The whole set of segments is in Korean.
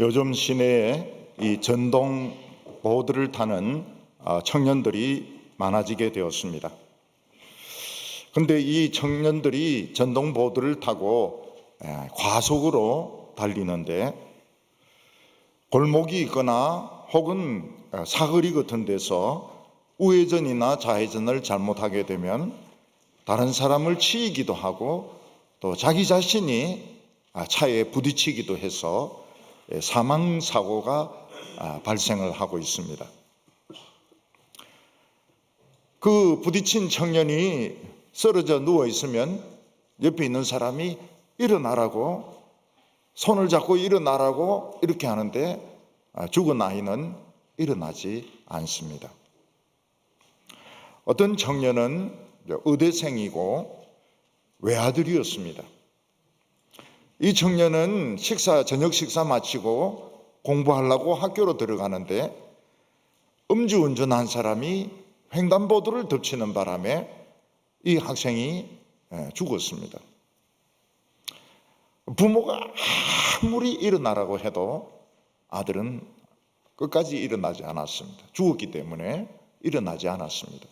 요즘 시내에 이 전동 보드를 타는 청년들이 많아지게 되었습니다. 그런데 이 청년들이 전동 보드를 타고 과속으로 달리는데 골목이 있거나 혹은 사거리 같은 데서 우회전이나 좌회전을 잘못하게 되면 다른 사람을 치이기도 하고 또 자기 자신이 차에 부딪히기도 해서 사망 사고가 발생을 하고 있습니다. 그 부딪힌 청년이 쓰러져 누워 있으면 옆에 있는 사람이 일어나라고, 손을 잡고 일어나라고 이렇게 하는데 죽은 아이는 일어나지 않습니다. 어떤 청년은 의대생이고 외아들이었습니다. 이 청년은 저녁 식사 마치고 공부하려고 학교로 들어가는데 음주운전한 사람이 횡단보도를 덮치는 바람에 이 학생이 죽었습니다. 부모가 아무리 일어나라고 해도 아들은 끝까지 일어나지 않았습니다. 죽었기 때문에 일어나지 않았습니다.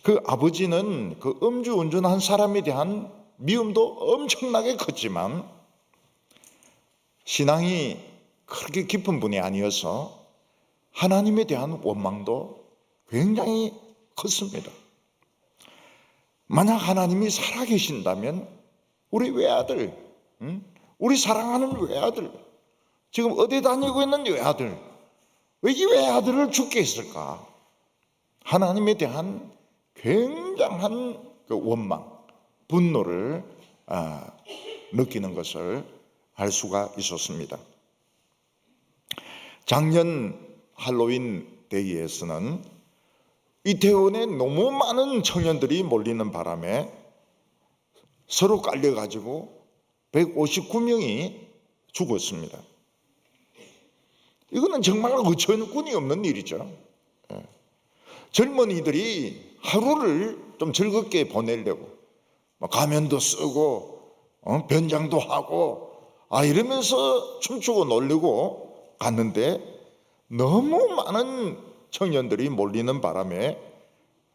그 아버지는 그 음주운전한 사람에 대한 미움도 엄청나게 컸지만 신앙이 그렇게 깊은 분이 아니어서 하나님에 대한 원망도 굉장히 컸습니다. 만약 하나님이 살아계신다면 우리 외아들, 우리 사랑하는 외아들, 지금 어디 다니고 있는 외아들, 왜 이 외아들을 죽게 했을까? 하나님에 대한 굉장한 그 원망, 분노를 느끼는 것을 알 수가 있었습니다. 작년 할로윈 데이에서는 이태원에 너무 많은 청년들이 몰리는 바람에 서로 깔려가지고 159명이 죽었습니다. 이거는 정말 어처구니 없는 일이죠. 젊은이들이 하루를 좀 즐겁게 보내려고 가면도 쓰고 변장도 하고 이러면서 춤추고 놀려고 갔는데 너무 많은 청년들이 몰리는 바람에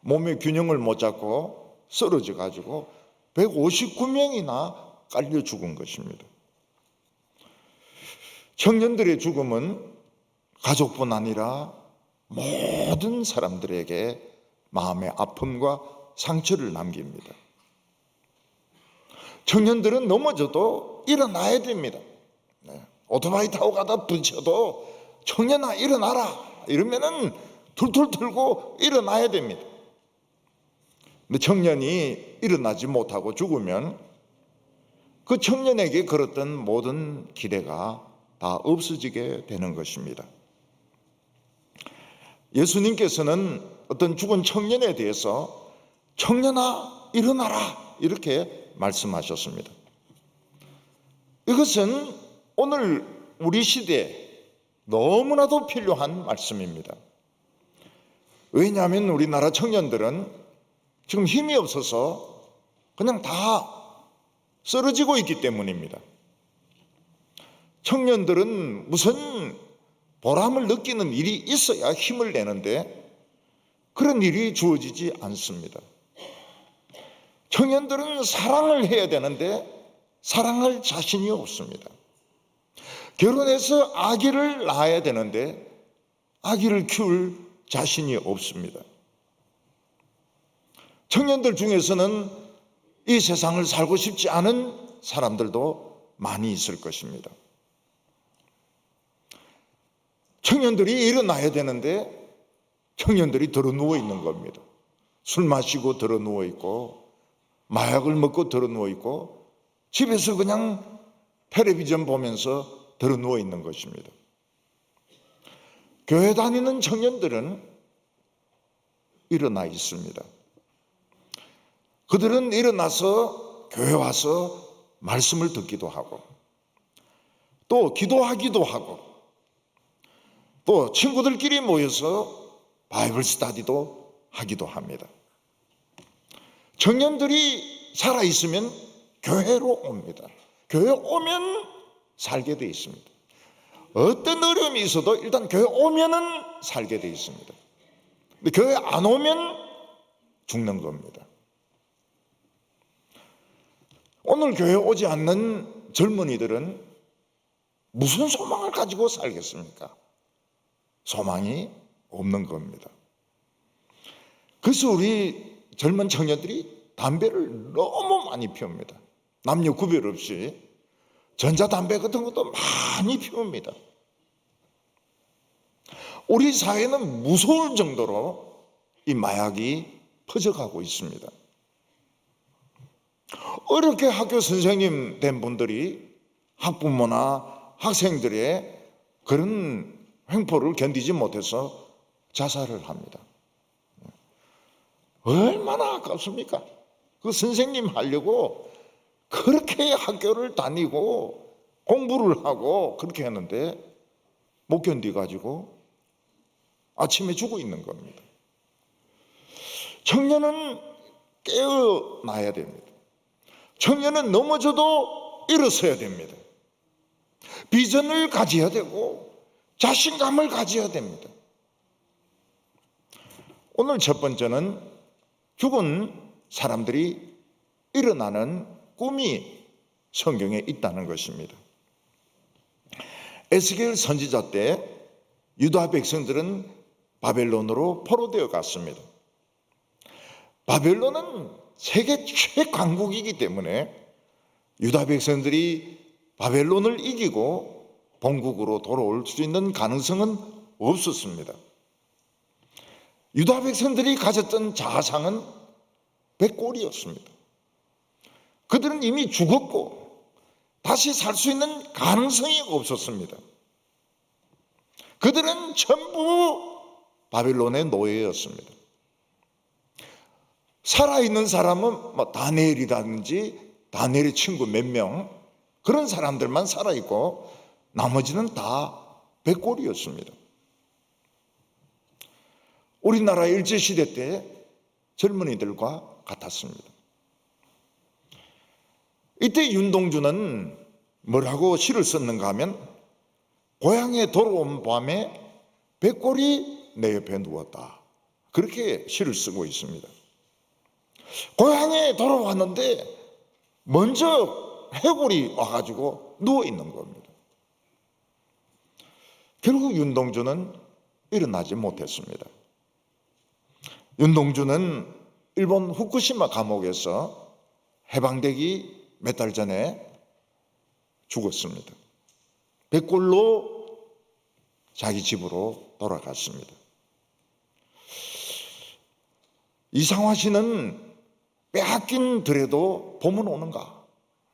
몸의 균형을 못 잡고 쓰러져 가지고 159명이나 깔려 죽은 것입니다. 청년들의 죽음은 가족뿐 아니라 모든 사람들에게 마음의 아픔과 상처를 남깁니다. 청년들은 넘어져도 일어나야 됩니다. 오토바이 타고 가다 부딪혀도 청년아 일어나라 이러면은 툴툴 털고 일어나야 됩니다. 근데 청년이 일어나지 못하고 죽으면 그 청년에게 걸었던 모든 기대가 다 없어지게 되는 것입니다. 예수님께서는 어떤 죽은 청년에 대해서 청년아 일어나라 이렇게 말씀하셨습니다. 이것은 오늘 우리 시대에 너무나도 필요한 말씀입니다. 왜냐하면 우리나라 청년들은 지금 힘이 없어서 그냥 다 쓰러지고 있기 때문입니다. 청년들은 무슨 보람을 느끼는 일이 있어야 힘을 내는데 그런 일이 주어지지 않습니다. 청년들은 사랑을 해야 되는데 사랑할 자신이 없습니다. 결혼해서 아기를 낳아야 되는데 아기를 키울 자신이 없습니다. 청년들 중에서는 이 세상을 살고 싶지 않은 사람들도 많이 있을 것입니다. 청년들이 일어나야 되는데 청년들이 들어 누워 있는 겁니다. 술 마시고 들어 누워 있고 마약을 먹고 들어 누워 있고 집에서 그냥 텔레비전 보면서 들어 누워 있는 것입니다. 교회 다니는 청년들은 일어나 있습니다. 그들은 일어나서 교회 와서 말씀을 듣기도 하고 또 기도하기도 하고 또 친구들끼리 모여서 바이블 스터디도 하기도 합니다. 청년들이 살아있으면 교회로 옵니다. 교회 오면 살게 되어 있습니다. 어떤 어려움이 있어도 일단 교회 오면은 살게 돼 있습니다. 근데 교회 안 오면 죽는 겁니다. 오늘 교회 오지 않는 젊은이들은 무슨 소망을 가지고 살겠습니까? 소망이 없는 겁니다. 그래서 우리 젊은 청년들이 담배를 너무 많이 피웁니다. 남녀 구별 없이 전자담배 같은 것도 많이 피웁니다. 우리 사회는 무서울 정도로 이 마약이 퍼져가고 있습니다. 어렵게 학교 선생님 된 분들이 학부모나 학생들의 그런 횡포를 견디지 못해서 자살을 합니다. 얼마나 아깝습니까? 그 선생님 하려고 그렇게 학교를 다니고 공부를 하고 그렇게 했는데 못 견디가지고 아침에 죽어 있는 겁니다. 청년은 깨어나야 됩니다. 청년은 넘어져도 일어서야 됩니다. 비전을 가져야 되고 자신감을 가져야 됩니다. 오늘 첫 번째는 죽은 사람들이 일어나는 꿈이 성경에 있다는 것입니다. 에스겔 선지자 때 유다 백성들은 바벨론으로 포로되어 갔습니다. 바벨론은 세계 최강국이기 때문에 유다 백성들이 바벨론을 이기고 본국으로 돌아올 수 있는 가능성은 없었습니다. 유다 백성들이 가졌던 자상은 백골이었습니다. 그들은 이미 죽었고 다시 살 수 있는 가능성이 없었습니다. 그들은 전부 바벨론의 노예였습니다. 살아있는 사람은 다니엘이라든지 다니엘의 친구 몇 명 그런 사람들만 살아있고 나머지는 다 백골이었습니다. 우리나라 일제시대 때 젊은이들과 같았습니다. 이때 윤동주는 뭐라고 시를 썼는가 하면 고향에 돌아온 밤에 백골이 내 옆에 누웠다. 그렇게 시를 쓰고 있습니다. 고향에 돌아왔는데 먼저 해골이 와가지고 누워있는 겁니다. 결국 윤동주는 일어나지 못했습니다. 윤동주는 일본 후쿠시마 감옥에서 해방되기 몇 달 전에 죽었습니다. 백골로 자기 집으로 돌아갔습니다. 이상화 씨는 빼앗긴 들에도 봄은 오는가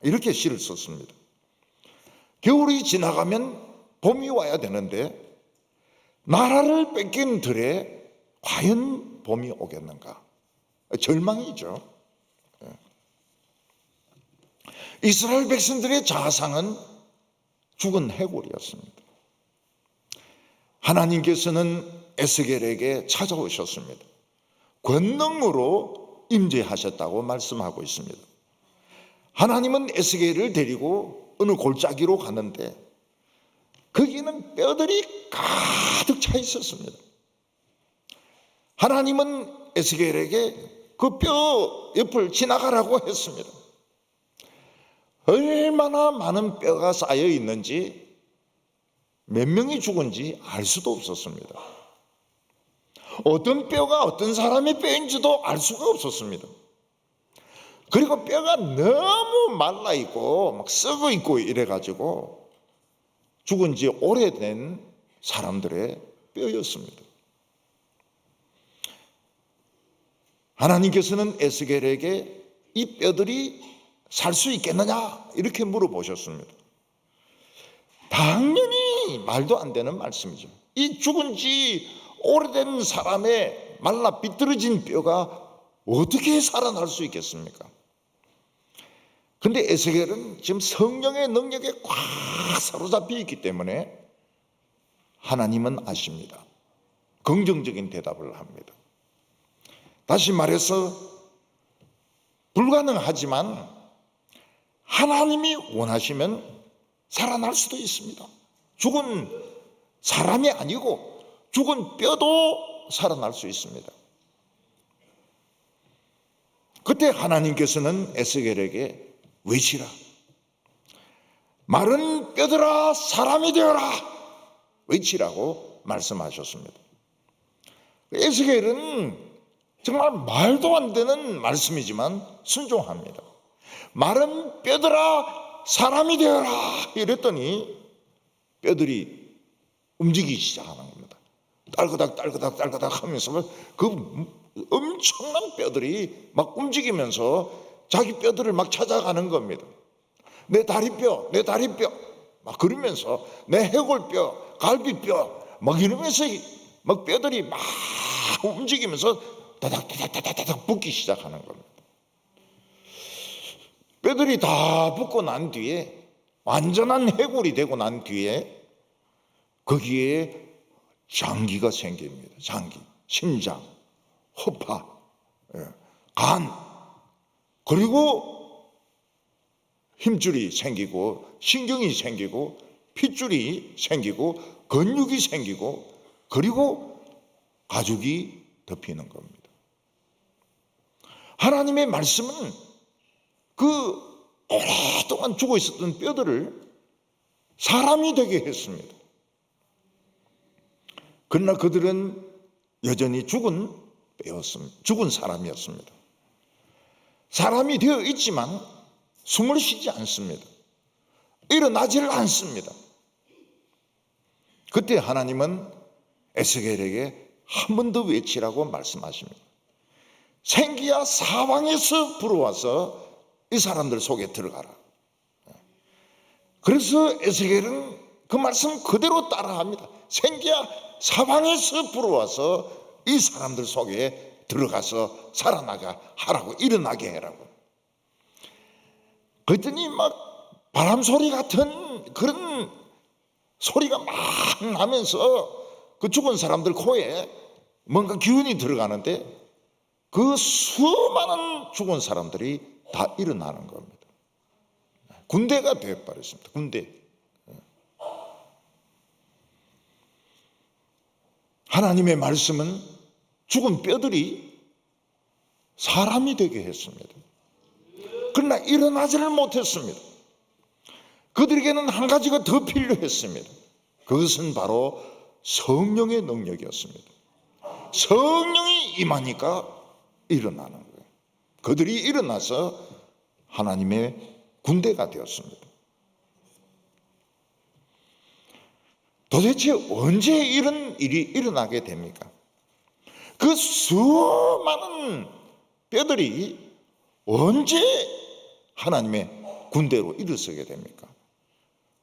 이렇게 시를 썼습니다. 겨울이 지나가면 봄이 와야 되는데 나라를 뺏긴 들에 과연 봄이 오겠는가? 절망이죠. 이스라엘 백성들의 자상은 죽은 해골이었습니다. 하나님께서는 에스겔에게 찾아오셨습니다. 권능으로 임재하셨다고 말씀하고 있습니다. 하나님은 에스겔을 데리고 어느 골짜기로 가는데 거기는 뼈들이 가득 차 있었습니다. 하나님은 에스겔에게 그 뼈 옆을 지나가라고 했습니다. 얼마나 많은 뼈가 쌓여 있는지 몇 명이 죽은지 알 수도 없었습니다. 어떤 뼈가 어떤 사람의 뼈인지도 알 수가 없었습니다. 그리고 뼈가 너무 말라있고 막 썩어 있고 이래가지고 죽은 지 오래된 사람들의 뼈였습니다. 하나님께서는 에스겔에게 이 뼈들이 살 수 있겠느냐 이렇게 물어보셨습니다. 당연히 말도 안 되는 말씀이죠. 이 죽은 지 오래된 사람의 말라 비뚤어진 뼈가 어떻게 살아날 수 있겠습니까? 그런데 에스겔은 지금 성령의 능력에 꽉 사로잡혀 있기 때문에 하나님은 아십니다. 긍정적인 대답을 합니다. 다시 말해서 불가능하지만 하나님이 원하시면 살아날 수도 있습니다. 죽은 사람이 아니고 죽은 뼈도 살아날 수 있습니다. 그때 하나님께서는 에스겔에게 외치라. 마른 뼈들아 사람이 되어라. 외치라고 말씀하셨습니다. 에스겔은 정말 말도 안 되는 말씀이지만 순종합니다. 마른 뼈들아 사람이 되어라 이랬더니 뼈들이 움직이기 시작하는 겁니다. 딸그닥 딸그닥 딸그닥 하면서 그 엄청난 뼈들이 막 움직이면서 자기 뼈들을 막 찾아가는 겁니다. 내 다리뼈 내 다리뼈 막 그러면서 내 해골뼈 갈비뼈 막 이러면서 막 뼈들이 막 움직이면서 다닥다닥다닥 붙기 시작하는 겁니다. 뼈들이 다 붙고 난 뒤에 완전한 해골이 되고 난 뒤에 거기에 장기가 생깁니다. 장기, 심장, 허파, 간, 그리고 힘줄이 생기고 신경이 생기고 핏줄이 생기고 근육이 생기고 그리고 가죽이 덮이는 겁니다. 하나님의 말씀은 그 오랫동안 죽어 있었던 뼈들을 사람이 되게 했습니다. 그러나 그들은 여전히 죽은 뼈였습니다. 죽은 사람이었습니다. 사람이 되어 있지만 숨을 쉬지 않습니다. 일어나지를 않습니다. 그때 하나님은 에스겔에게 한 번 더 외치라고 말씀하십니다. 생기야 사방에서 불어와서 이 사람들 속에 들어가라. 그래서 에스겔은 그 말씀 그대로 따라합니다. 생기야 사방에서 불어와서 이 사람들 속에 들어가서 살아나게 하라고, 일어나게 해라고. 그랬더니 막 바람 소리 같은 그런 소리가 막 나면서 그 죽은 사람들 코에 뭔가 기운이 들어가는데 그 수많은 죽은 사람들이 다 일어나는 겁니다. 군대가 되어버렸습니다. 군대. 하나님의 말씀은 죽은 뼈들이 사람이 되게 했습니다. 그러나 일어나지를 못했습니다. 그들에게는 한 가지가 더 필요했습니다. 그것은 바로 성령의 능력이었습니다. 성령이 임하니까 일어나는 거예요. 그들이 일어나서 하나님의 군대가 되었습니다. 도대체 언제 이런 일이 일어나게 됩니까? 그 수많은 뼈들이 언제 하나님의 군대로 일어서게 됩니까?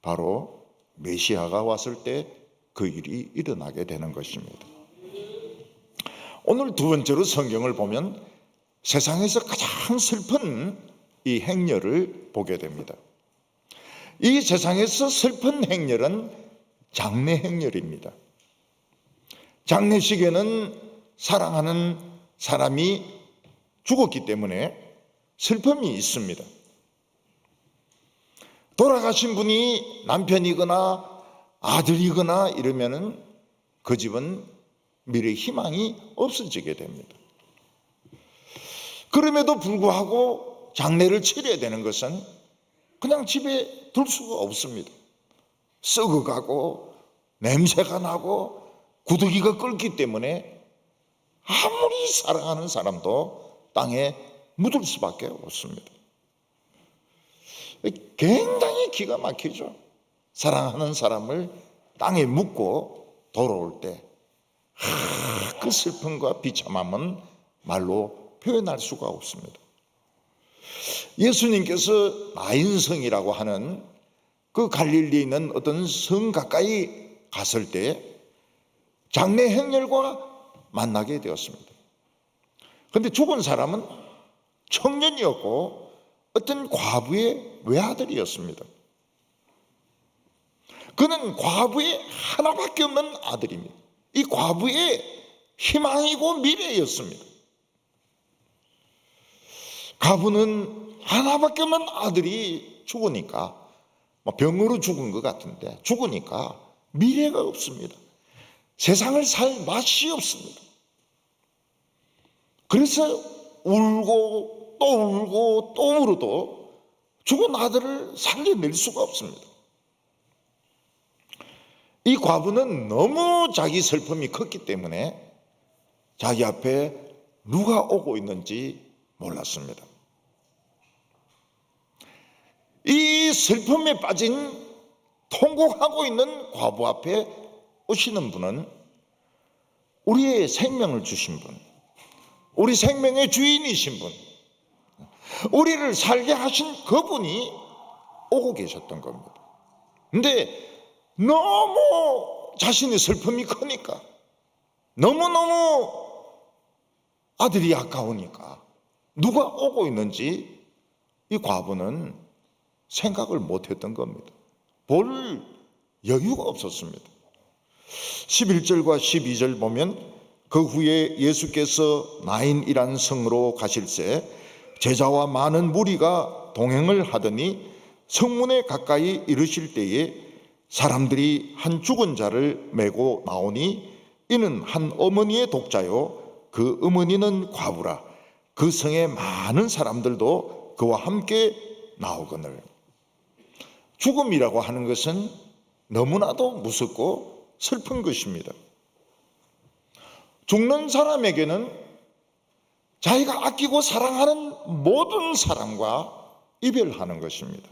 바로 메시아가 왔을 때 그 일이 일어나게 되는 것입니다. 오늘 두 번째로 성경을 보면 세상에서 가장 슬픈 이 행렬을 보게 됩니다. 이 세상에서 슬픈 행렬은 장례 행렬입니다. 장례식에는 사랑하는 사람이 죽었기 때문에 슬픔이 있습니다. 돌아가신 분이 남편이거나 아들이거나 이러면은 그 집은 미래 희망이 없어지게 됩니다. 그럼에도 불구하고 장례를 치러야 되는 것은 그냥 집에 둘 수가 없습니다. 썩어가고 냄새가 나고 구더기가 끓기 때문에 아무리 사랑하는 사람도 땅에 묻을 수밖에 없습니다. 굉장히 기가 막히죠. 사랑하는 사람을 땅에 묻고 돌아올 때 그 슬픔과 비참함은 말로 표현할 수가 없습니다. 예수님께서 나인성이라고 하는 그 갈릴리에 있는 어떤 성 가까이 갔을 때 장례 행렬과 만나게 되었습니다. 그런데 죽은 사람은 청년이었고 어떤 과부의 외아들이었습니다. 그는 과부의 하나밖에 없는 아들입니다. 이 과부의 희망이고 미래였습니다. 과부는 하나밖에 없는 아들이 죽으니까 병으로 죽은 것 같은데 죽으니까 미래가 없습니다. 세상을 살 맛이 없습니다. 그래서 울고 또 울고 또 울어도 죽은 아들을 살려낼 수가 없습니다. 이 과부는 너무 자기 슬픔이 컸기 때문에 자기 앞에 누가 오고 있는지 몰랐습니다. 이 슬픔에 빠진 통곡하고 있는 과부 앞에 오시는 분은 우리의 생명을 주신 분, 우리 생명의 주인이신 분, 우리를 살게 하신 그분이 오고 계셨던 겁니다. 근데 너무 자신의 슬픔이 크니까, 너무너무 아들이 아까우니까 누가 오고 있는지 이 과부는 생각을 못했던 겁니다. 볼 여유가 없었습니다. 11절과 12절 보면 그 후에 예수께서 나인이라는 성으로 가실새 제자와 많은 무리가 동행을 하더니 성문에 가까이 이르실 때에 사람들이 한 죽은 자를 메고 나오니 이는 한 어머니의 독자요 그 어머니는 과부라. 그 성에 많은 사람들도 그와 함께 나오거늘. 죽음이라고 하는 것은 너무나도 무섭고 슬픈 것입니다. 죽는 사람에게는 자기가 아끼고 사랑하는 모든 사람과 이별하는 것입니다.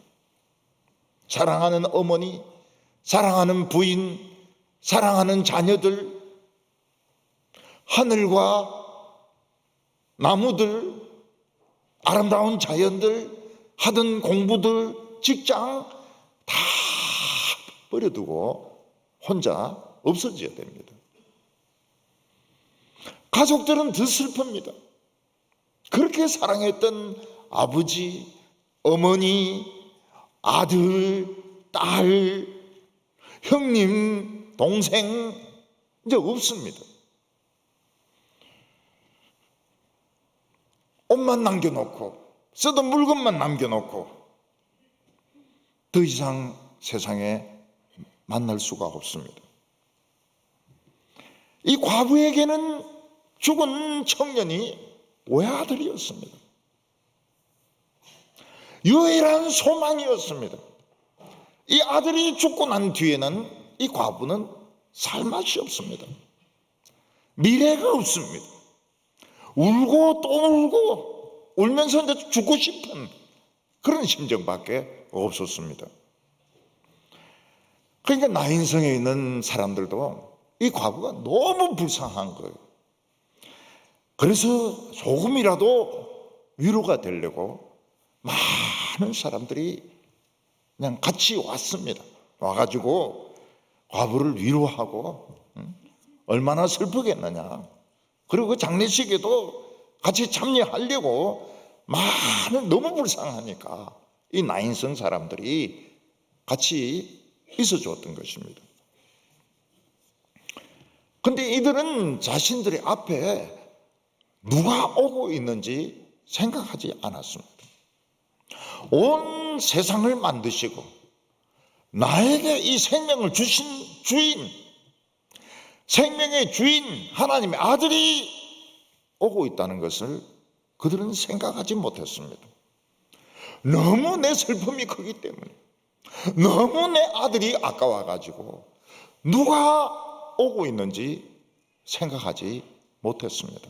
사랑하는 어머니, 사랑하는 부인, 사랑하는 자녀들, 하늘과 나무들, 아름다운 자연들, 하던 공부들, 직장 다 버려두고 혼자 없어져야 됩니다. 가족들은 더 슬픕니다. 그렇게 사랑했던 아버지, 어머니, 아들, 딸, 형님, 동생 이제 없습니다. 옷만 남겨놓고 쓰던 물건만 남겨놓고 더 이상 세상에 만날 수가 없습니다. 이 과부에게는 죽은 청년이 외아들이었습니다. 유일한 소망이었습니다. 이 아들이 죽고 난 뒤에는 이 과부는 살 맛이 없습니다. 미래가 없습니다. 울고 또 울고 울면서 이제 죽고 싶은 그런 심정밖에 없었습니다. 그러니까 나인성에 있는 사람들도 이 과부가 너무 불쌍한 거예요. 그래서 조금이라도 위로가 되려고 많은 사람들이 그냥 같이 왔습니다. 와가지고 과부를 위로하고 얼마나 슬프겠느냐. 그리고 그 장례식에도 같이 참여하려고 너무 불쌍하니까 이 나인성 사람들이 같이 있어줬던 것입니다. 근데 이들은 자신들의 앞에 누가 오고 있는지 생각하지 않았습니다. 온 세상을 만드시고 나에게 이 생명을 주신 주인, 생명의 주인 하나님의 아들이 오고 있다는 것을 그들은 생각하지 못했습니다. 너무 내 슬픔이 크기 때문에, 너무 내 아들이 아까워가지고 누가 오고 있는지 생각하지 못했습니다.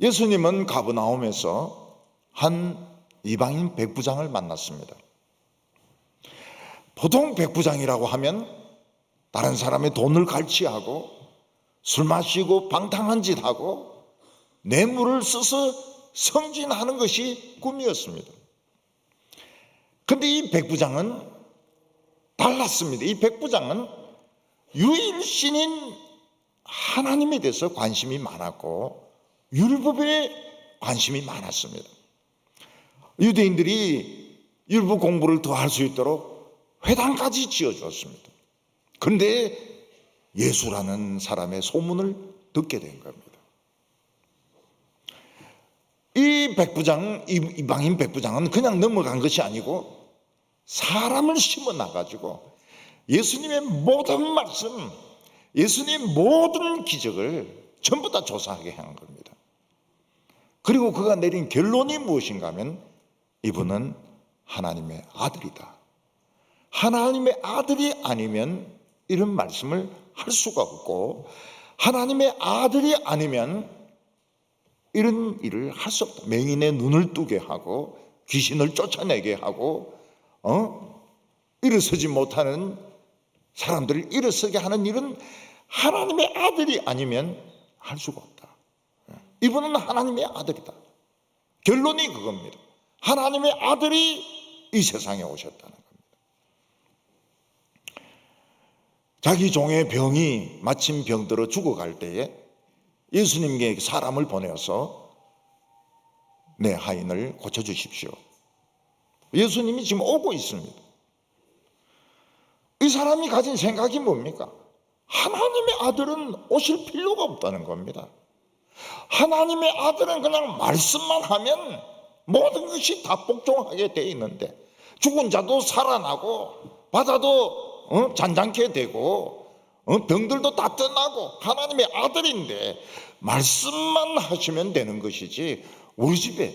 예수님은 가버나움에서 한 이방인 백부장을 만났습니다. 보통 백부장이라고 하면 다른 사람의 돈을 갈취하고 술 마시고 방탕한 짓 하고 뇌물을 써서 성진하는 것이 꿈이었습니다. 그런데 이 백부장은 달랐습니다. 이 백부장은 유일신인 하나님에 대해서 관심이 많았고 율법에 관심이 많았습니다. 유대인들이 율법 공부를 더 할 수 있도록 회당까지 지어주었습니다. 그런데 예수라는 사람의 소문을 듣게 된 겁니다. 이 백부장, 이방인 백부장은 그냥 넘어간 것이 아니고 사람을 심어 놔가지고 예수님의 모든 말씀, 예수님의 모든 기적을 전부 다 조사하게 한 겁니다. 그리고 그가 내린 결론이 무엇인가 하면 이분은 하나님의 아들이다. 하나님의 아들이 아니면 이런 말씀을 할 수가 없고, 하나님의 아들이 아니면 이런 일을 할 수 없다. 맹인의 눈을 뜨게 하고 귀신을 쫓아내게 하고 일어서지 못하는 사람들을 일어서게 하는 일은 하나님의 아들이 아니면 할 수가 없다. 이분은 하나님의 아들이다. 결론이 그겁니다. 하나님의 아들이 이 세상에 오셨다는 겁니다. 자기 종의 병이 마침 병들어 죽어갈 때에 예수님께 사람을 보내어서 내 하인을 고쳐주십시오. 예수님이 지금 오고 있습니다. 이 사람이 가진 생각이 뭡니까? 하나님의 아들은 오실 필요가 없다는 겁니다. 하나님의 아들은 그냥 말씀만 하면 모든 것이 다 복종하게 돼 있는데, 죽은 자도 살아나고 바다도 잔잔케 되고 병들도 다 떠나고 하나님의 아들인데 말씀만 하시면 되는 것이지 우리 집에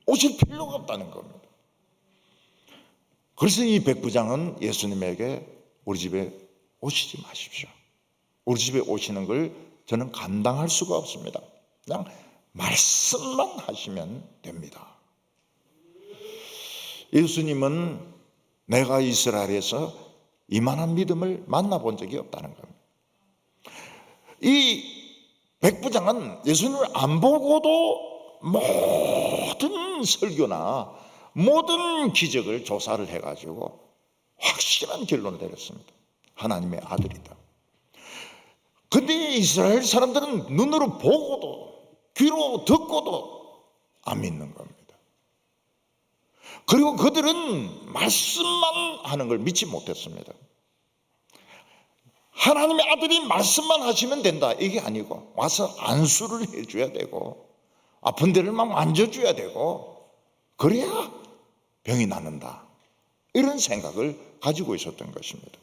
오실 필요가 없다는 겁니다. 그래서 이 백부장은 예수님에게 우리 집에 오시지 마십시오. 우리 집에 오시는 걸 저는 감당할 수가 없습니다. 그냥 말씀만 하시면 됩니다. 예수님은 내가 이스라엘에서 이만한 믿음을 만나본 적이 없다는 겁니다. 이 백부장은 예수님을 안 보고도 모든 설교나 모든 기적을 조사를 해가지고 확실한 결론을 내렸습니다. 하나님의 아들이다. 근데 이스라엘 사람들은 눈으로 보고도 귀로 듣고도 안 믿는 겁니다. 그리고 그들은 말씀만 하는 걸 믿지 못했습니다. 하나님의 아들이 말씀만 하시면 된다, 이게 아니고 와서 안수를 해줘야 되고 아픈 데를 막 만져줘야 되고 그래야 병이 낫는다, 이런 생각을 가지고 있었던 것입니다.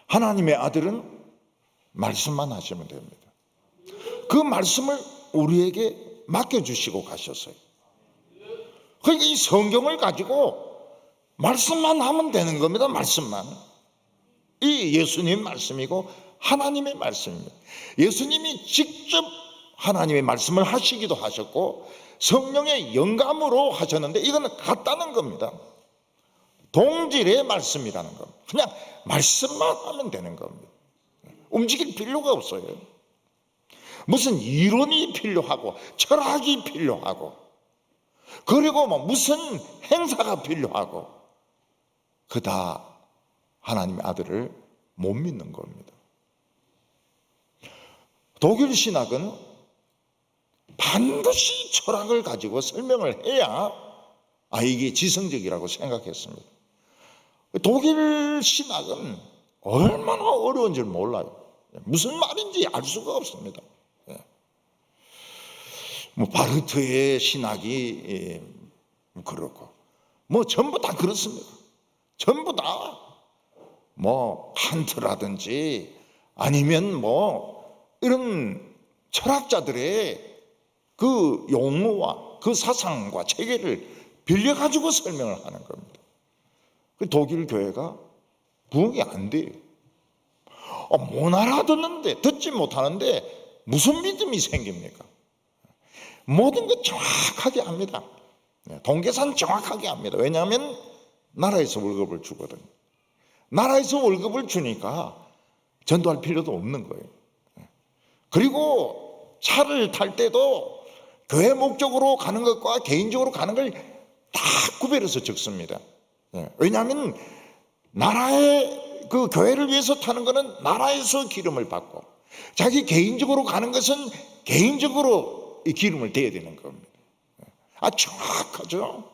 하나님의 아들은 말씀만 하시면 됩니다. 그 말씀을 우리에게 맡겨주시고 가셨어요. 그러니까 이 성경을 가지고 말씀만 하면 되는 겁니다. 말씀만. 이 예수님 말씀이고 하나님의 말씀입니다. 예수님이 직접 하나님의 말씀을 하시기도 하셨고 성령의 영감으로 하셨는데 이거는 같다는 겁니다. 동질의 말씀이라는 겁니다. 그냥 말씀만 하면 되는 겁니다. 움직일 필요가 없어요. 무슨 이론이 필요하고 철학이 필요하고 그리고 뭐 무슨 행사가 필요하고 그 다 하나님의 아들을 못 믿는 겁니다. 독일 신학은 반드시 철학을 가지고 설명을 해야 이게 지성적이라고 생각했습니다. 독일 신학은 얼마나 어려운 줄 몰라요. 무슨 말인지 알 수가 없습니다. 뭐 바르트의 신학이 그렇고 뭐 전부 다 그렇습니다. 전부 다 뭐 칸트라든지 아니면 뭐 이런 철학자들의 그 용어와 그 사상과 체계를 빌려가지고 설명을 하는 겁니다. 그 독일 교회가 부흥이 안 돼요. 못 알아듣는데, 듣지 못하는데 무슨 믿음이 생깁니까? 모든 것 정확하게 합니다. 동계산 정확하게 합니다. 왜냐하면 나라에서 월급을 주거든요. 나라에서 월급을 주니까 전도할 필요도 없는 거예요. 그리고 차를 탈 때도 교회 목적으로 가는 것과 개인적으로 가는 걸 다 구별해서 적습니다. 왜냐하면 나라의 그 교회를 위해서 타는 것은 나라에서 기름을 받고 자기 개인적으로 가는 것은 개인적으로 이 기름을 대야 되는 겁니다. 정확하죠.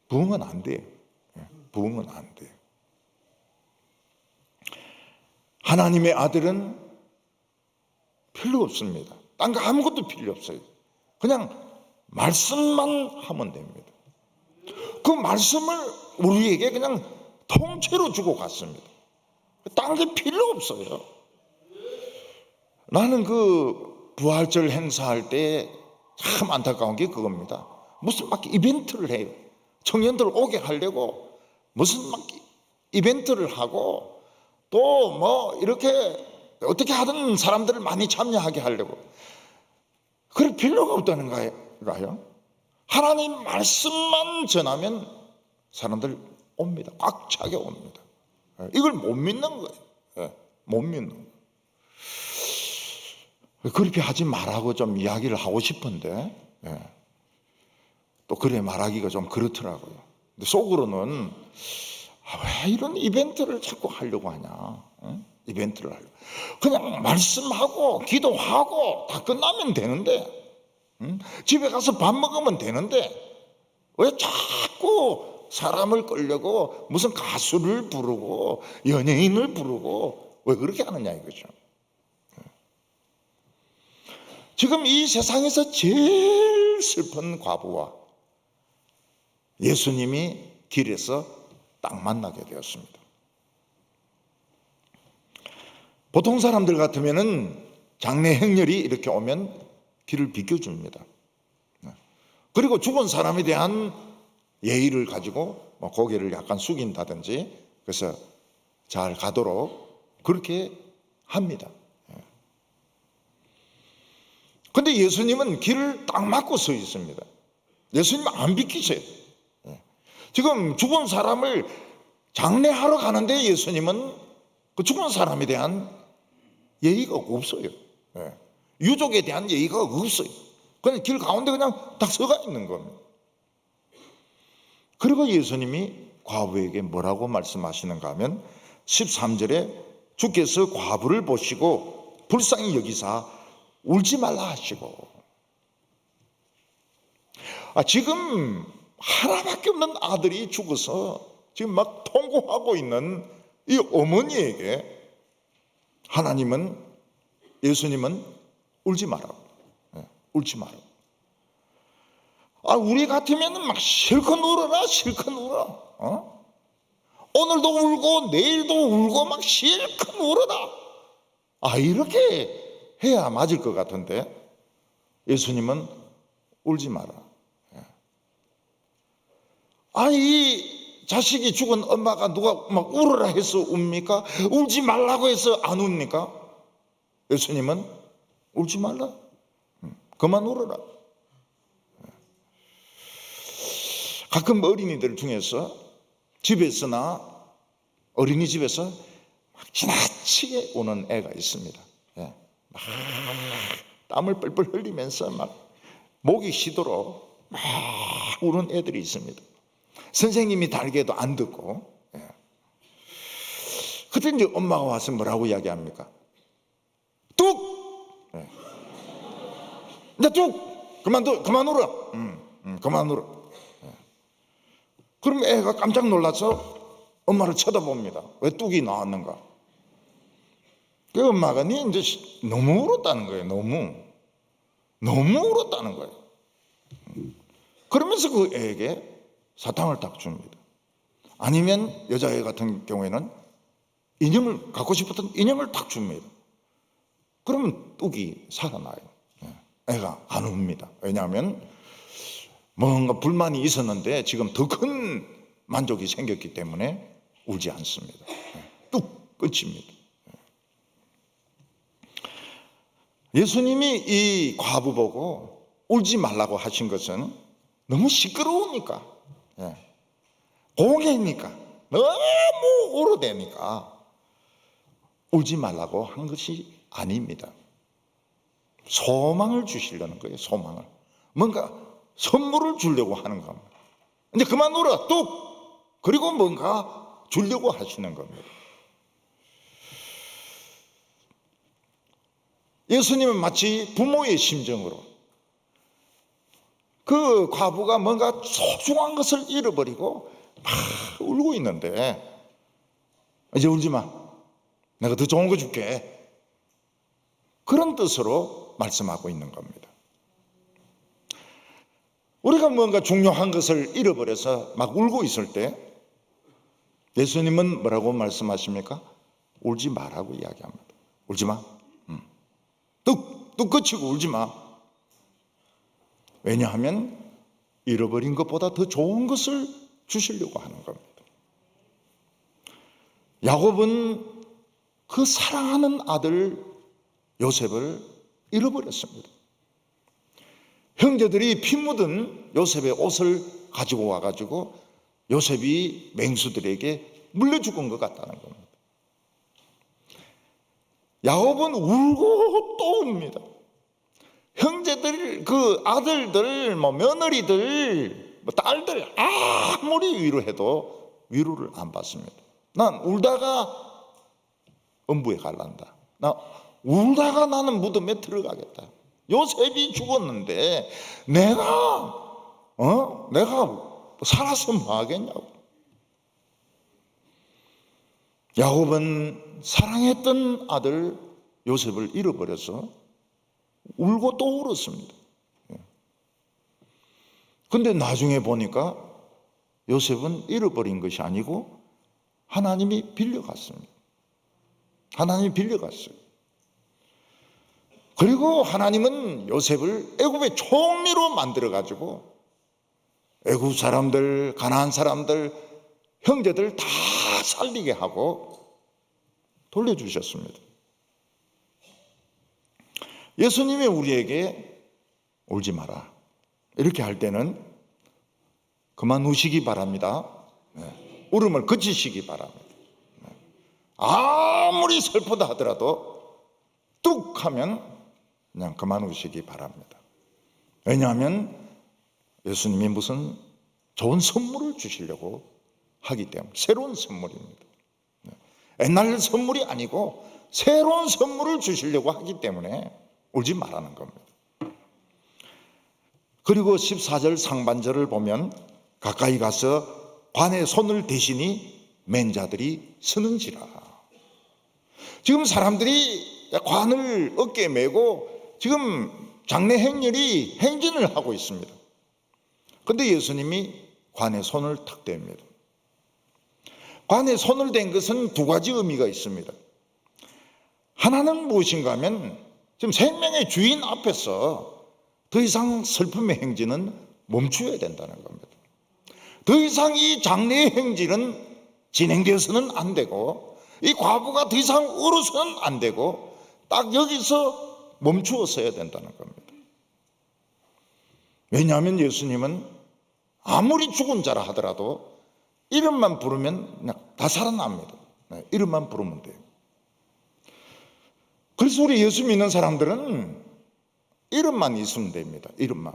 부흥은 안 돼요. 부흥은 안 돼요. 하나님의 아들은 필요 없습니다. 딴 거 아무것도 필요 없어요. 그냥 말씀만 하면 됩니다. 그 말씀을 우리에게 그냥 통째로 주고 갔습니다. 딴 게 필요 없어요. 나는 그 부활절 행사할 때 참 안타까운 게 그겁니다. 무슨 막 이벤트를 해요. 청년들 오게 하려고 무슨 막 이벤트를 하고 또 뭐 이렇게 어떻게 하든 사람들을 많이 참여하게 하려고. 그럴 필요가 없다는 거예요. 하나님 말씀만 전하면 사람들 옵니다. 꽉 차게 옵니다. 이걸 못 믿는 거예요. 못 믿는 거예요. 그렇게 하지 말라고 좀 이야기를 하고 싶은데 또 그래 말하기가 좀 그렇더라고요. 근데 속으로는 왜 이런 이벤트를 자꾸 하려고 하냐. 이벤트를 하려고. 그냥 말씀하고 기도하고 다 끝나면 되는데, 집에 가서 밥 먹으면 되는데 왜 자꾸 사람을 끌려고 무슨 가수를 부르고 연예인을 부르고 왜 그렇게 하느냐 이거죠. 지금 이 세상에서 제일 슬픈 과부와 예수님이 길에서 딱 만나게 되었습니다. 보통 사람들 같으면은 장례 행렬이 이렇게 오면 길을 비켜줍니다. 그리고 죽은 사람에 대한 예의를 가지고 뭐 고개를 약간 숙인다든지 그래서 잘 가도록 그렇게 합니다. 근데 예수님은 길을 딱 막고 서 있습니다. 예수님은 안 비키세요. 지금 죽은 사람을 장례하러 가는데 예수님은 그 죽은 사람에 대한 예의가 없어요. 유족에 대한 예의가 없어요. 그냥 길 가운데 그냥 딱 서가 있는 겁니다. 그리고 예수님이 과부에게 뭐라고 말씀하시는가 하면 13절에 주께서 과부를 보시고 불쌍히 여기사 울지 말라 하시고. 지금 하나밖에 없는 아들이 죽어서 지금 막 통곡하고 있는 이 어머니에게 하나님은 예수님은 울지 마라. 울지 마라. 우리 같으면 막 실컷 울어라 실컷 울어. 오늘도 울고 내일도 울고 막 실컷 울어라. 이렇게 해야 맞을 것 같은데 예수님은 울지 마라. 이 자식이 죽은 엄마가 누가 막 울어라 해서 웁니까? 울지 말라고 해서 안 웁니까? 예수님은 울지 말라. 그만 울어라. 가끔 어린이들 중에서 집에서나 어린이집에서 막 지나치게 우는 애가 있습니다. 막 땀을 뻘뻘 흘리면서 막 목이 쉬도록 막 우는 애들이 있습니다. 선생님이 달게도 안 듣고. 그때 이제 엄마가 와서 뭐라고 이야기합니까? 뚝! 이제 뚝! 그만 울어. 그만 울어. 그럼 애가 깜짝 놀라서 엄마를 쳐다봅니다. 왜 뚝이 나왔는가? 그 엄마가 이제 너무 울었다는 거예요. 너무 울었다는 거예요. 그러면서 그 애에게 사탕을 딱 줍니다. 아니면 여자애 같은 경우에는 인형을 갖고 싶었던 인형을 딱 줍니다. 그러면 뚝이 살아나요. 애가 안 웁니다. 왜냐하면 뭔가 불만이 있었는데 지금 더 큰 만족이 생겼기 때문에 울지 않습니다. 뚝 끝입니다. 예수님이 이 과부 보고 울지 말라고 하신 것은 너무 시끄러우니까, 공해니까, 너무 오래되니까 울지 말라고 한 것이 아닙니다. 소망을 주시려는 거예요. 소망을. 뭔가 선물을 주려고 하는 겁니다. 근데 그만 울어 뚝. 그리고 뭔가 주려고 하시는 겁니다. 예수님은 마치 부모의 심정으로 그 과부가 뭔가 소중한 것을 잃어버리고 막 울고 있는데 이제 울지 마. 내가 더 좋은 거 줄게. 그런 뜻으로 말씀하고 있는 겁니다. 우리가 뭔가 중요한 것을 잃어버려서 막 울고 있을 때 예수님은 뭐라고 말씀하십니까? 울지 마라고 이야기합니다. 울지 마. 뚝 그치고 울지 마. 왜냐하면 잃어버린 것보다 더 좋은 것을 주시려고 하는 겁니다. 야곱은 그 사랑하는 아들 요셉을 잃어버렸습니다. 형제들이 피 묻은 요셉의 옷을 가지고 와가지고 요셉이 맹수들에게 물려 죽은 것 같다는 겁니다. 야곱은 울고 또 웁니다. 형제들, 그 아들들, 며느리들, 딸들 아무리 위로해도 위로를 안 받습니다. 난 울다가 음부에 갈란다. 나 울다가 나는 무덤에 들어가겠다. 요셉이 죽었는데 내가 살아서 뭐 하겠냐고. 야곱은 사랑했던 아들 요셉을 잃어버려서 울고 또 울었습니다. 근데 나중에 보니까 요셉은 잃어버린 것이 아니고 하나님이 빌려갔습니다. 하나님이 빌려갔어요. 그리고 하나님은 요셉을 애굽의 총리로 만들어가지고 애굽 사람들, 가나안 사람들, 형제들 다 살리게 하고 돌려주셨습니다. 예수님이 우리에게 울지 마라 이렇게 할 때는 그만 우시기 바랍니다. 울음을 그치시기 바랍니다. 아무리 슬프다 하더라도 뚝 하면 그냥 그만 우시기 바랍니다. 왜냐하면 예수님이 무슨 좋은 선물을 주시려고 하기 때문에 새로운 선물입니다. 옛날 선물이 아니고 새로운 선물을 주시려고 하기 때문에 울지 말라는 겁니다. 그리고 14절 상반절을 보면 가까이 가서 관에 손을 대시니 맨 자들이 서는지라. 지금 사람들이 관을 어깨에 메고 지금 장례 행렬이 행진을 하고 있습니다. 그런데 예수님이 관에 손을 탁 댑니다. 관에 손을 댄 것은 두 가지 의미가 있습니다. 하나는 무엇인가 하면 지금 생명의 주인 앞에서 더 이상 슬픔의 행진은 멈춰야 된다는 겁니다. 더 이상 이 장례의 행진은 진행되어서는 안 되고 이 과부가 더 이상 울어서는 안 되고 딱 여기서 멈추어서야 된다는 겁니다. 왜냐하면 예수님은 아무리 죽은 자라 하더라도 이름만 부르면 그냥 다 살아납니다. 이름만 부르면 돼요. 그래서 우리 예수 믿는 사람들은 이름만 있으면 됩니다. 이름만.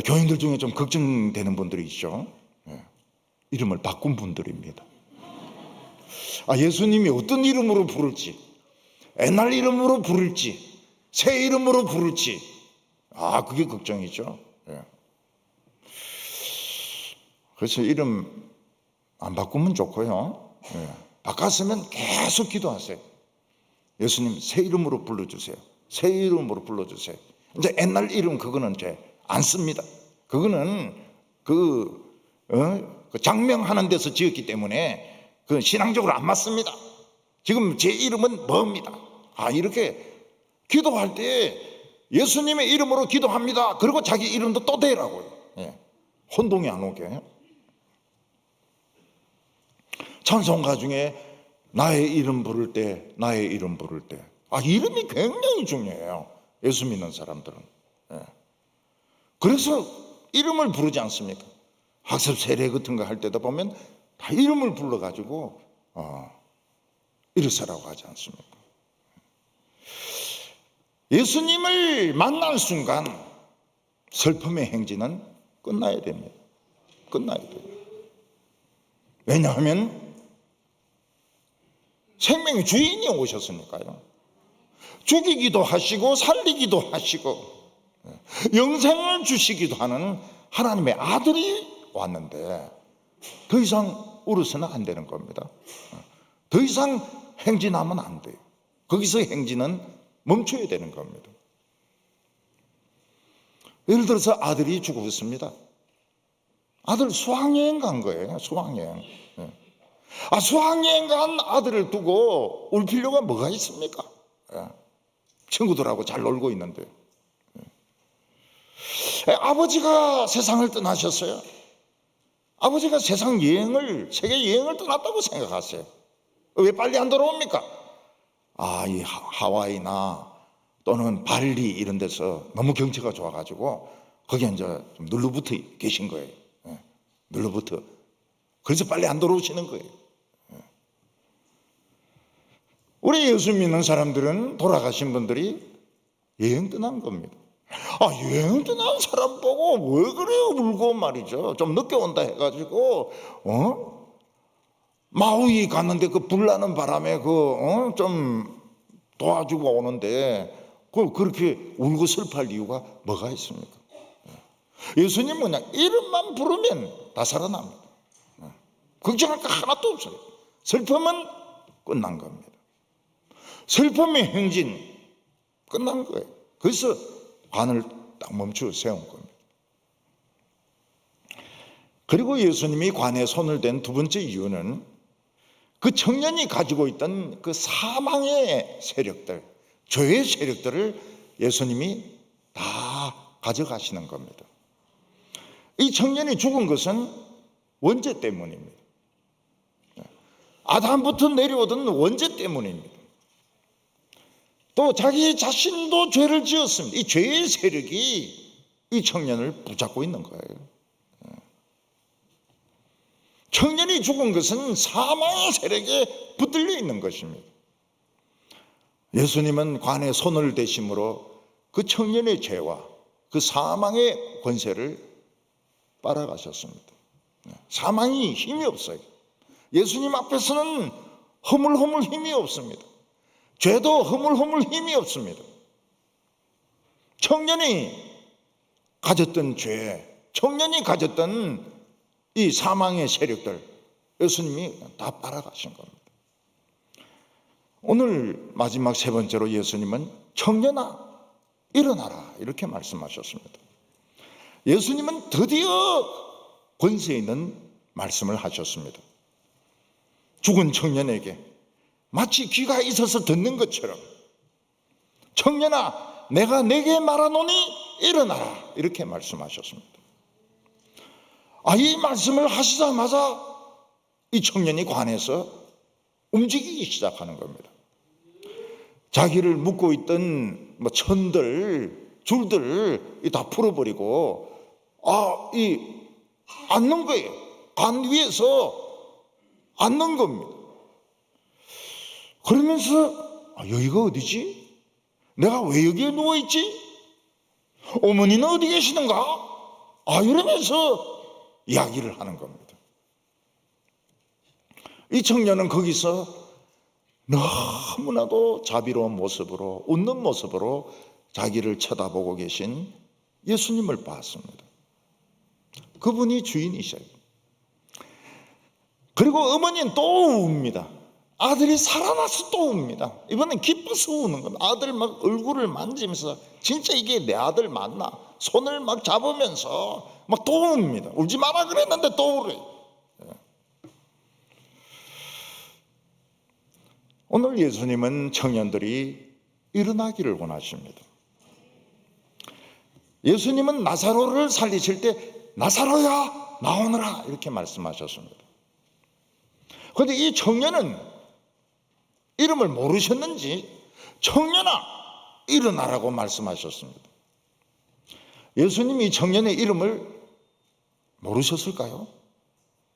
교인들 중에 좀 걱정되는 분들이 있죠. 이름을 바꾼 분들입니다. 예수님이 어떤 이름으로 부를지, 옛날 이름으로 부를지, 새 이름으로 부를지, 그게 걱정이죠. 그래서 이름 안 바꾸면 좋고요. 바꿨으면 계속 기도하세요. 예수님 새 이름으로 불러주세요. 새 이름으로 불러주세요. 이제 옛날 이름 그거는 이제 안 씁니다. 그거는 그 장명하는 데서 지었기 때문에 그 신앙적으로 안 맞습니다. 지금 제 이름은 뭐입니다. 이렇게 기도할 때 예수님의 이름으로 기도합니다. 그리고 자기 이름도 또 대라고요. 혼동이 안 오게. 찬송가 중에 나의 이름 부를 때, 나의 이름 부를 때. 이름이 굉장히 중요해요. 예수 믿는 사람들은. 그래서 이름을 부르지 않습니까? 학습 세례 같은 거 할 때도 보면 다 이름을 불러가지고 일으서라고 하지 않습니까? 예수님을 만날 순간 슬픔의 행진은 끝나야 됩니다. 끝나야 돼요. 왜냐하면 생명의 주인이 오셨으니까요. 죽이기도 하시고 살리기도 하시고 영생을 주시기도 하는 하나님의 아들이 왔는데 더 이상 울어서는 안 되는 겁니다. 더 이상 행진하면 안 돼요. 거기서 행진은 멈춰야 되는 겁니다. 예를 들어서 아들이 죽었습니다. 아들 수학여행 간 거예요. 수학여행. 수학여행 간 아들을 두고 울 필요가 뭐가 있습니까? 친구들하고 잘 놀고 있는데. 아버지가 세상을 떠나셨어요. 아버지가 세상 여행을, 세계 여행을 떠났다고 생각하세요. 왜 빨리 안 돌아옵니까? 이 하와이나 또는 발리 이런 데서 너무 경치가 좋아가지고 거기에 이제 좀 눌러붙어 계신 거예요. 눌러붙어. 그래서 빨리 안 돌아오시는 거예요. 우리 예수 믿는 사람들은 돌아가신 분들이 여행 떠난 겁니다. 여행 떠난 사람 보고 왜 그래요 울고 말이죠. 좀 늦게 온다 해가지고 마우이 갔는데 그 불나는 바람에 좀 도와주고 오는데 그렇게 울고 슬퍼할 이유가 뭐가 있습니까? 예수님 뭐냐, 이름만 부르면 다 살아납니다. 걱정할 거 하나도 없어요. 슬픔은 끝난 겁니다. 슬픔의 행진 끝난 거예요. 그래서 관을 딱 멈추어 세운 겁니다. 그리고 예수님이 관에 손을 댄 두 번째 이유는 그 청년이 가지고 있던 그 사망의 세력들, 죄의 세력들을 예수님이 다 가져가시는 겁니다. 이 청년이 죽은 것은 원죄 때문입니다. 아담부터 내려오던 원죄 때문입니다. 또 자기 자신도 죄를 지었습니다. 이 죄의 세력이 이 청년을 붙잡고 있는 거예요. 청년이 죽은 것은 사망의 세력에 붙들려 있는 것입니다. 예수님은 관에 손을 대심으로 그 청년의 죄와 그 사망의 권세를 빨아가셨습니다. 사망이 힘이 없어요. 예수님 앞에서는 허물허물 힘이 없습니다. 죄도 허물허물 힘이 없습니다. 청년이 가졌던 죄, 청년이 가졌던 이 사망의 세력들, 예수님이 다 빨아가신 겁니다. 오늘 마지막 세 번째로 예수님은 청년아 일어나라 이렇게 말씀하셨습니다. 예수님은 드디어 권세 있는 말씀을 하셨습니다. 죽은 청년에게 마치 귀가 있어서 듣는 것처럼 청년아 내가 내게 말하노니 일어나라 이렇게 말씀하셨습니다. 이 말씀을 하시자마자 이 청년이 관에서 움직이기 시작하는 겁니다. 자기를 묶고 있던 천들, 줄들 다 풀어버리고 앉는 거예요. 관 위에서 앉는 겁니다. 그러면서 여기가 어디지? 내가 왜 여기에 누워있지? 어머니는 어디 계시는가? 이러면서 이야기를 하는 겁니다. 이 청년은 거기서 너무나도 자비로운 모습으로 웃는 모습으로 자기를 쳐다보고 계신 예수님을 봤습니다. 그분이 주인이셔요. 그리고 어머니는 또 웁니다. 아들이 살아나서 또 웁니다. 이번엔 기뻐서 우는 겁니다. 아들 막 얼굴을 만지면서 진짜 이게 내 아들 맞나? 손을 막 잡으면서 막 또 웁니다. 울지 마라 그랬는데 또 울어요. 오늘 예수님은 청년들이 일어나기를 원하십니다. 예수님은 나사로를 살리실 때 나사로야 나오너라 이렇게 말씀하셨습니다. 그런데 이 청년은 이름을 모르셨는지 청년아 일어나라고 말씀하셨습니다. 예수님이 이 청년의 이름을 모르셨을까요?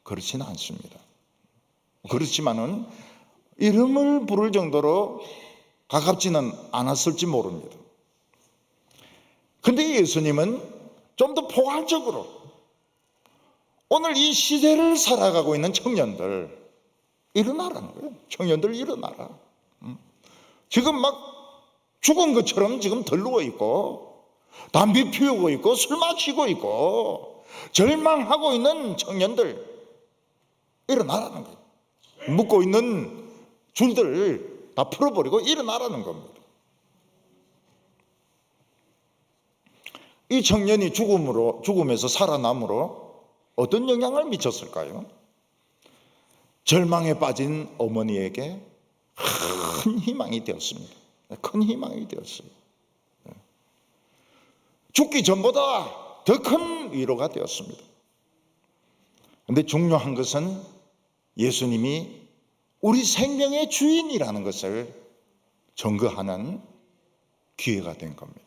그렇지는 않습니다. 그렇지만은 이름을 부를 정도로 가깝지는 않았을지 모릅니다. 그런데 예수님은 좀 더 포괄적으로 오늘 이 시대를 살아가고 있는 청년들 일어나라는 거예요. 청년들 일어나라. 지금 막 죽은 것처럼 지금 덜 있고 담배 피우고 있고 술 마시고 있고 절망하고 있는 청년들 일어나라는 거예요. 묶고 있는 줄들 다 풀어버리고 일어나라는 겁니다. 이 청년이 죽음에서 살아남으로 어떤 영향을 미쳤을까요? 절망에 빠진 어머니에게 큰 희망이 되었습니다. 큰 희망이 되었어요. 죽기 전보다 더 큰 위로가 되었습니다. 그런데 중요한 것은 예수님이 우리 생명의 주인이라는 것을 증거하는 기회가 된 겁니다.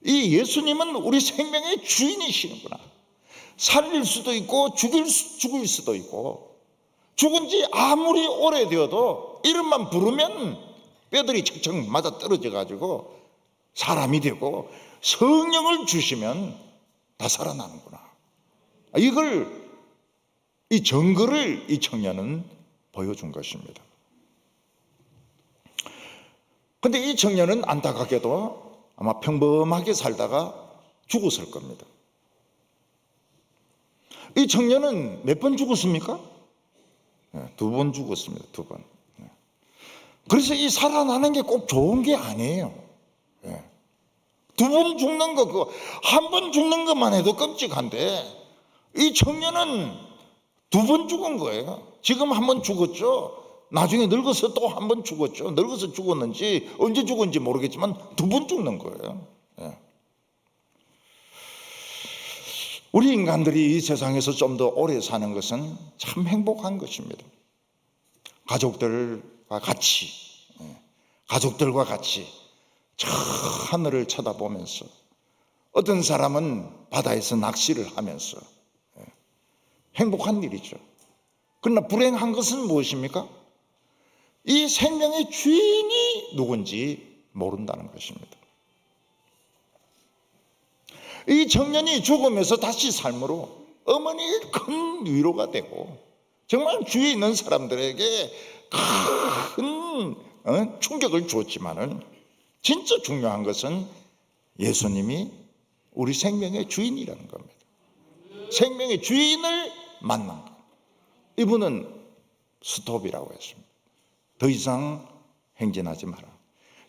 이 예수님은 우리 생명의 주인이시는구나. 살릴 수도 있고 죽을 수도 있고, 죽은 지 아무리 오래되어도 이름만 부르면 뼈들이 척척 맞아 떨어져 가지고 사람이 되고, 성령을 주시면 다 살아나는구나. 이 증거를 이 청년은 보여준 것입니다. 근데 이 청년은 안타깝게도 아마 평범하게 살다가 죽었을 겁니다. 이 청년은 몇 번 죽었습니까? 2번 죽었습니다. 2번. 그래서 이 살아나는 게 꼭 좋은 게 아니에요. 2번 죽는 거, 한 번 죽는 것만 해도 끔찍한데, 이 청년은 2번 죽은 거예요. 지금 한 번 죽었죠. 나중에 늙어서 또 한 번 죽었죠. 늙어서 죽었는지 언제 죽었는지 모르겠지만 2번 죽는 거예요. 우리 인간들이 이 세상에서 좀 더 오래 사는 것은 참 행복한 것입니다. 가족들과 같이 저 하늘을 쳐다보면서, 어떤 사람은 바다에서 낚시를 하면서 행복한 일이죠. 그러나 불행한 것은 무엇입니까? 이 생명의 주인이 누군지 모른다는 것입니다. 이 청년이 죽으면서 다시 삶으로 어머니의 큰 위로가 되고, 정말 주위에 있는 사람들에게 큰 충격을 주었지만은, 진짜 중요한 것은 예수님이 우리 생명의 주인이라는 겁니다. 생명의 주인을 만난 것. 이분은 스톱이라고 했습니다. 더 이상 행진하지 마라.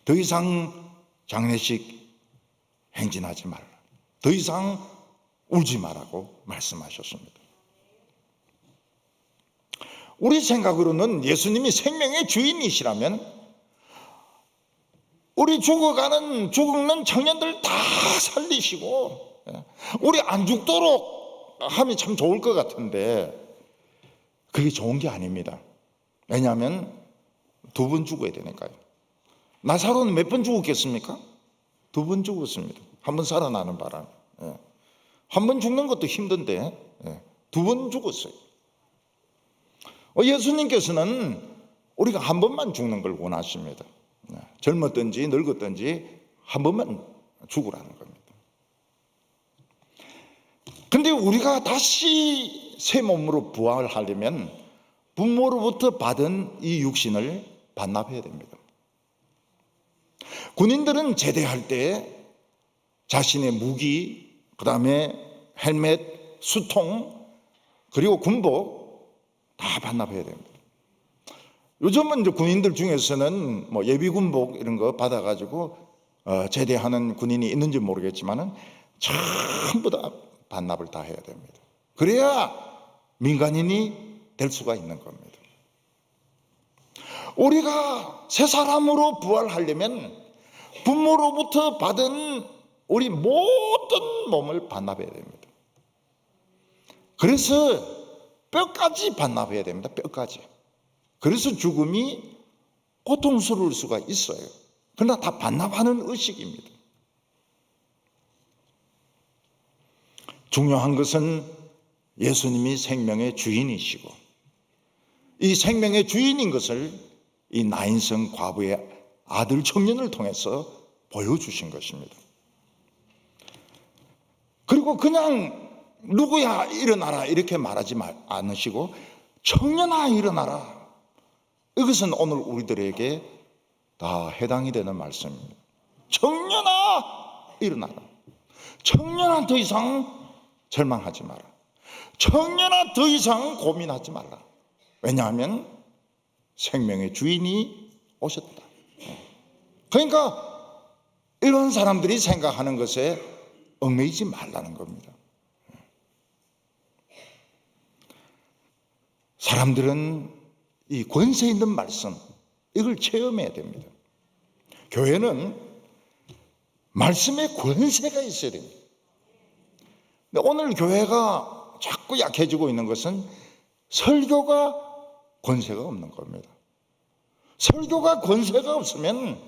더 이상 장례식 행진하지 마라. 더 이상 울지 말라고 말씀하셨습니다. 우리 생각으로는 예수님이 생명의 주인이시라면 우리 죽는 청년들 다 살리시고 우리 안 죽도록 하면 참 좋을 것 같은데, 그게 좋은 게 아닙니다. 왜냐하면 2번 죽어야 되니까요. 나사로는 몇 번 죽었겠습니까? 2번 죽었습니다. 한 번 살아나는 바람. 한 번 죽는 것도 힘든데 2번 죽었어요. 예수님께서는 우리가 한 번만 죽는 걸 원하십니다. 젊었든지 늙었든지 한 번만 죽으라는 겁니다. 근데 우리가 다시 새 몸으로 부활하려면 부모로부터 받은 이 육신을 반납해야 됩니다. 군인들은 제대할 때 자신의 무기, 그 다음에 헬멧, 수통, 그리고 군복 다 반납해야 됩니다. 요즘은 이제 군인들 중에서는 뭐 예비군복 이런 거 받아가지고 제대하는 군인이 있는지 모르겠지만은 전부 다 반납을 다 해야 됩니다. 그래야 민간인이 될 수가 있는 겁니다. 우리가 새 사람으로 부활하려면 부모로부터 받은 우리 모든 몸을 반납해야 됩니다. 그래서 뼈까지 반납해야 됩니다. 뼈까지. 그래서 죽음이 고통스러울 수가 있어요. 그러나 다 반납하는 의식입니다. 중요한 것은 예수님이 생명의 주인이시고, 이 생명의 주인인 것을 이 나인성 과부의 아들 청년을 통해서 보여주신 것입니다. 그리고 그냥 누구야 일어나라 이렇게 말하지 않으시고 청년아 일어나라, 이것은 오늘 우리들에게 다 해당이 되는 말씀입니다. 청년아 일어나라. 청년아 더 이상 절망하지 마라. 청년아 더 이상 고민하지 말라. 왜냐하면 생명의 주인이 오셨다. 그러니까 이런 사람들이 생각하는 것에 얽매이지 말라는 겁니다. 사람들은 이 권세 있는 말씀, 이걸 체험해야 됩니다. 교회는 말씀에 권세가 있어야 됩니다. 근데 오늘 교회가 자꾸 약해지고 있는 것은 설교가 권세가 없는 겁니다. 설교가 권세가 없으면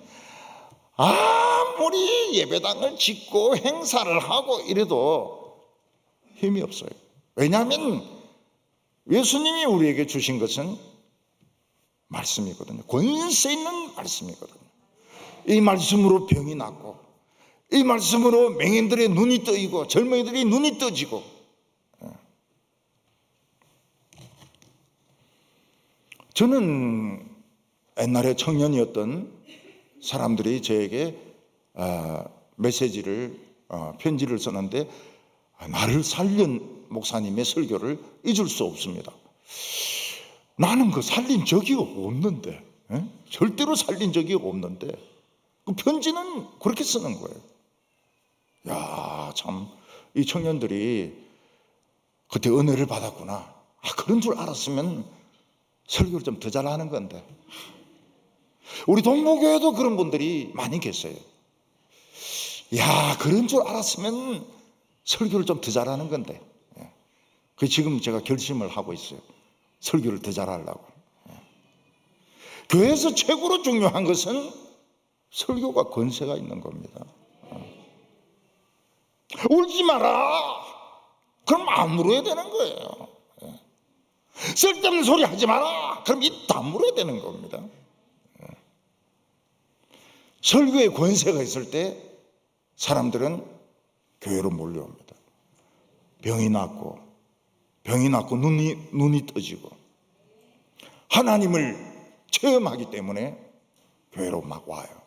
아무리 예배당을 짓고 행사를 하고 이래도 힘이 없어요. 왜냐하면 예수님이 우리에게 주신 것은 말씀이거든요. 권세 있는 말씀이거든요. 이 말씀으로 병이 낫고, 이 말씀으로 맹인들의 눈이 뜨이고 젊은이들이 눈이 떠지고. 저는 옛날에 청년이었던 사람들이 저에게 메시지를 편지를 썼는데 나를 살린 목사님의 설교를 잊을 수 없습니다. 나는 그 살린 적이 없는데, 절대로 살린 적이 없는데 그 편지는 그렇게 쓰는 거예요. 야, 참 이 청년들이 그때 은혜를 받았구나. 그런 줄 알았으면 설교를 좀 더 잘하는 건데. 우리 동무교회도 그런 분들이 많이 계세요. 야, 그런 줄 알았으면 설교를 좀 더 잘하는 건데. 그 지금 제가 결심을 하고 있어요. 설교를 더 잘하려고. 교회에서 최고로 중요한 것은 설교가 권세가 있는 겁니다. 울지 마라. 그럼 안 물어야 되는 거예요. 쓸데없는 소리 하지 마라. 그럼 입 다물어야 되는 겁니다. 설교에 권세가 있을 때 사람들은 교회로 몰려옵니다. 병이 낫고 눈이 떠지고 하나님을 체험하기 때문에 교회로 막 와요.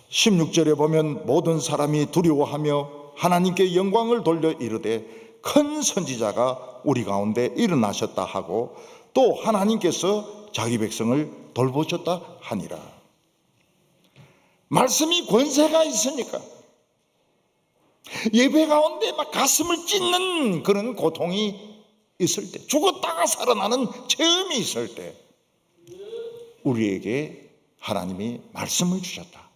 16절에 보면 모든 사람이 두려워하며 하나님께 영광을 돌려 이르되 큰 선지자가 우리 가운데 일어나셨다 하고 또 하나님께서 자기 백성을 돌보셨다 하니라. 말씀이 권세가 있으니까 예배 가운데 막 가슴을 찢는 그런 고통이 있을 때, 죽었다가 살아나는 체험이 있을 때 우리에게 하나님이 말씀을 주셨다.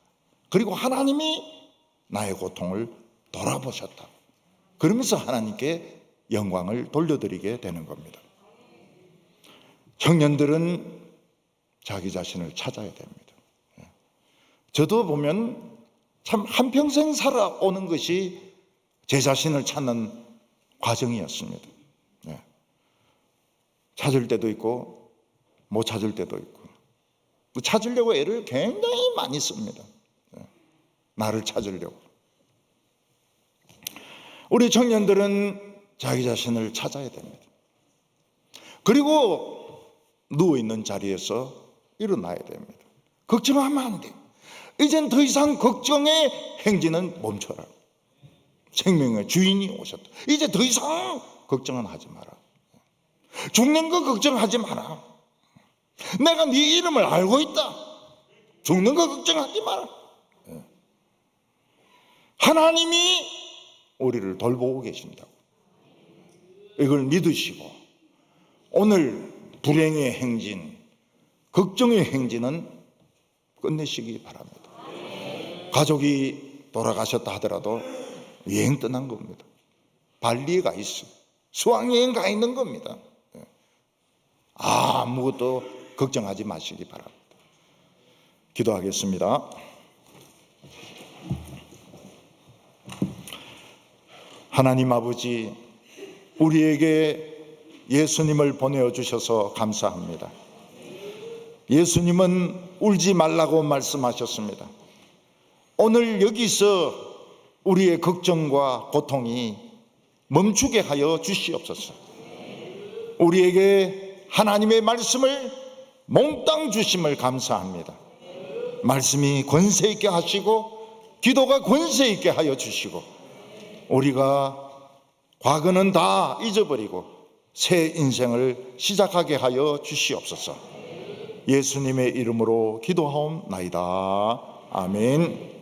그리고 하나님이 나의 고통을 돌아보셨다. 그러면서 하나님께 영광을 돌려드리게 되는 겁니다. 청년들은 자기 자신을 찾아야 됩니다. 저도 보면 참 한평생 살아오는 것이 제 자신을 찾는 과정이었습니다. 찾을 때도 있고 못 찾을 때도 있고, 찾으려고 애를 굉장히 많이 씁니다. 나를 찾으려고. 우리 청년들은 자기 자신을 찾아야 됩니다. 그리고 누워있는 자리에서 일어나야 됩니다. 걱정하면 안 돼. 이젠 더 이상 걱정의 행진은 멈춰라. 생명의 주인이 오셨다. 이제 더 이상 걱정은 하지 마라. 죽는 거 걱정하지 마라. 내가 네 이름을 알고 있다. 죽는 거 걱정하지 마라. 하나님이 우리를 돌보고 계신다고. 이걸 믿으시고 오늘 불행의 행진, 걱정의 행진은 끝내시기 바랍니다. 가족이 돌아가셨다 하더라도 여행 떠난 겁니다. 발리에 가 있어. 수학여행 가 있는 겁니다. 아무것도 걱정하지 마시기 바랍니다. 기도하겠습니다. 하나님 아버지, 우리에게 예수님을 보내주셔서 감사합니다. 예수님은 울지 말라고 말씀하셨습니다. 오늘 여기서 우리의 걱정과 고통이 멈추게 하여 주시옵소서. 우리에게 하나님의 말씀을 몽땅 주심을 감사합니다. 말씀이 권세 있게 하시고 기도가 권세 있게 하여 주시고 우리가 과거는 다 잊어버리고 새 인생을 시작하게 하여 주시옵소서. 예수님의 이름으로 기도하옵나이다. 아멘.